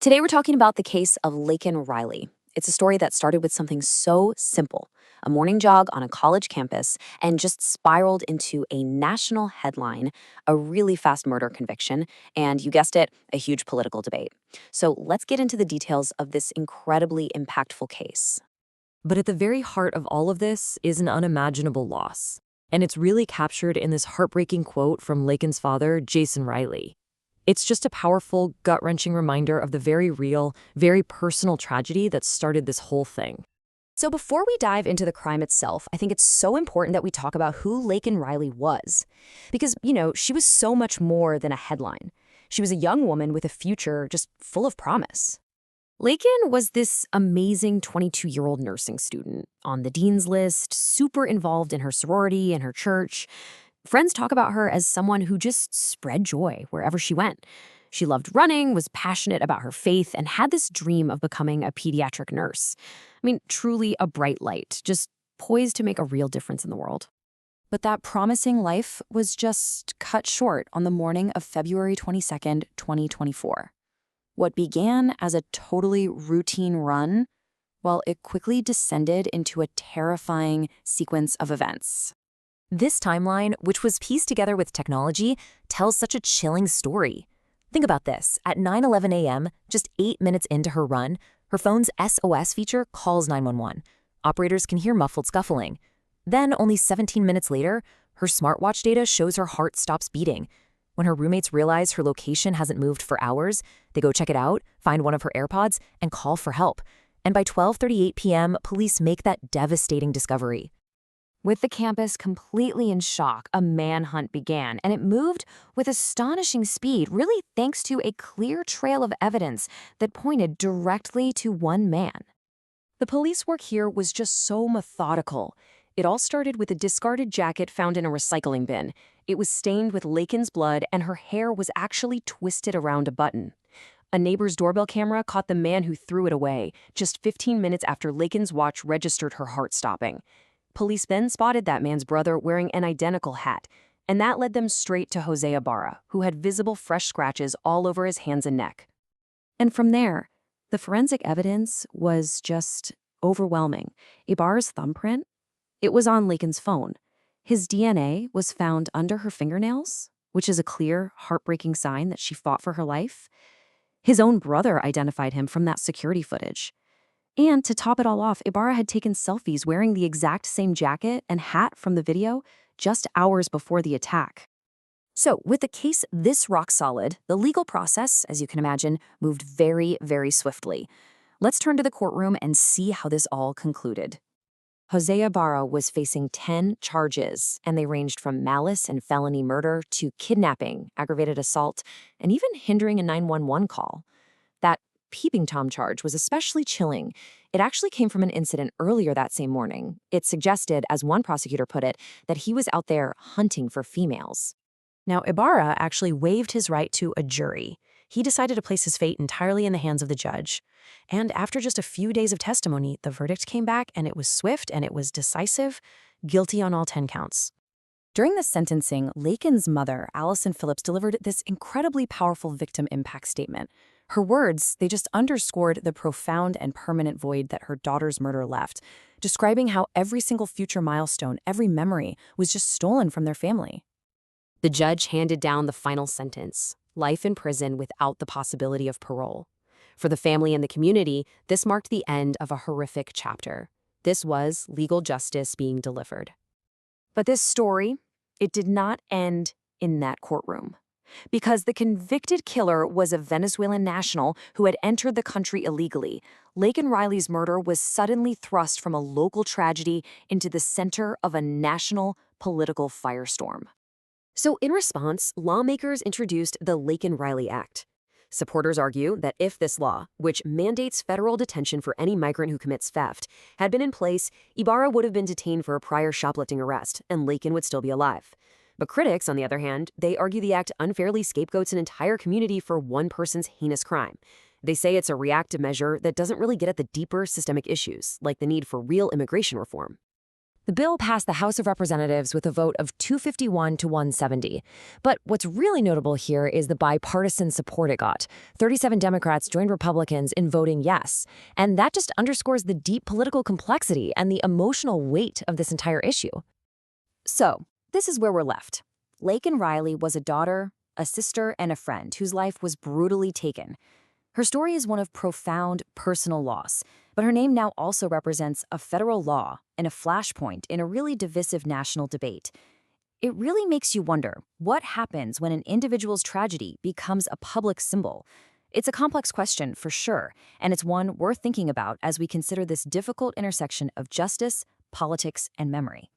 Today, we're talking about the case of Laken Riley. It's a story that started with something so simple, a morning jog on a college campus, and just spiraled into a national headline, a really fast murder conviction, and you guessed it, a huge political debate. So let's get into the details of this incredibly impactful case. But at the very heart of all of this is an unimaginable loss. And it's really captured in this heartbreaking quote from Laken's father, Jason Riley. It's just a powerful, gut-wrenching reminder of the very real, very personal tragedy that started this whole thing. So before we dive into the crime itself, I think it's so important that we talk about who Laken Riley was. Because, she was so much more than a headline. She was a young woman with a future just full of promise. Laken was this amazing 22-year-old nursing student on the dean's list, super involved in her sorority and her church. Friends talk about her as someone who just spread joy wherever she went. She loved running, was passionate about her faith, and had this dream of becoming a pediatric nurse. I mean, truly a bright light, just poised to make a real difference in the world. But that promising life was just cut short on the morning of February 22nd, 2024. What began as a totally routine run, well, it quickly descended into a terrifying sequence of events. This timeline, which was pieced together with technology, tells such a chilling story. Think about this. At 9:11 a.m., just 8 minutes into her run, her phone's SOS feature calls 911. Operators can hear muffled scuffling. Then, only 17 minutes later, her smartwatch data shows her heart stops beating. When her roommates realize her location hasn't moved for hours, they go check it out, find one of her AirPods, and call for help. And by 12:38 p.m., police make that devastating discovery. With the campus completely in shock, a manhunt began, and it moved with astonishing speed, really thanks to a clear trail of evidence that pointed directly to one man. The police work here was just so methodical. It all started with a discarded jacket found in a recycling bin. It was stained with Laken's blood, and her hair was actually twisted around a button. A neighbor's doorbell camera caught the man who threw it away, just 15 minutes after Laken's watch registered her heart stopping. Police then spotted that man's brother wearing an identical hat, and that led them straight to Jose Ibarra, who had visible fresh scratches all over his hands and neck. And from there, the forensic evidence was just overwhelming. Ibarra's thumbprint, it was on Laken's phone. His DNA was found under her fingernails, which is a clear, heartbreaking sign that she fought for her life. His own brother identified him from that security footage. And to top it all off, Ibarra had taken selfies wearing the exact same jacket and hat from the video just hours before the attack. So, with the case this rock solid, the legal process, as you can imagine, moved very, very swiftly. Let's turn to the courtroom and see how this all concluded. Jose Ibarra was facing 10 charges, and they ranged from malice and felony murder to kidnapping, aggravated assault, and even hindering a 911 call. That peeping Tom charge was especially chilling. It actually came from an incident earlier that same morning. It suggested, as one prosecutor put it, that he was out there hunting for females. Now, Ibarra actually waived his right to a jury. He decided to place his fate entirely in the hands of the judge. And after just a few days of testimony, the verdict came back, and it was swift and it was decisive, guilty on all 10 counts. During the sentencing, Laken's mother, Allison Phillips, delivered this incredibly powerful victim impact statement. Her words, they just underscored the profound and permanent void that her daughter's murder left, describing how every single future milestone, every memory, was just stolen from their family. The judge handed down the final sentence: life in prison without the possibility of parole. For the family and the community, this marked the end of a horrific chapter. This was legal justice being delivered. But this story, it did not end in that courtroom. Because the convicted killer was a Venezuelan national who had entered the country illegally, Laken Riley's murder was suddenly thrust from a local tragedy into the center of a national political firestorm. So in response, lawmakers introduced the Laken Riley Act. Supporters argue that if this law, which mandates federal detention for any migrant who commits theft, had been in place, Ibarra would have been detained for a prior shoplifting arrest, and Laken would still be alive. But critics, on the other hand, they argue the act unfairly scapegoats an entire community for one person's heinous crime. They say it's a reactive measure that doesn't really get at the deeper systemic issues, like the need for real immigration reform. The bill passed the House of Representatives with a vote of 251 to 170. But what's really notable here is the bipartisan support it got. 37 Democrats joined Republicans in voting yes. And that just underscores the deep political complexity and the emotional weight of this entire issue. So, this is where we're left. Laken Riley was a daughter, a sister, and a friend whose life was brutally taken. Her story is one of profound personal loss, but her name now also represents a federal law and a flashpoint in a really divisive national debate. It really makes you wonder what happens when an individual's tragedy becomes a public symbol. It's a complex question for sure, and it's one worth thinking about as we consider this difficult intersection of justice, politics, and memory.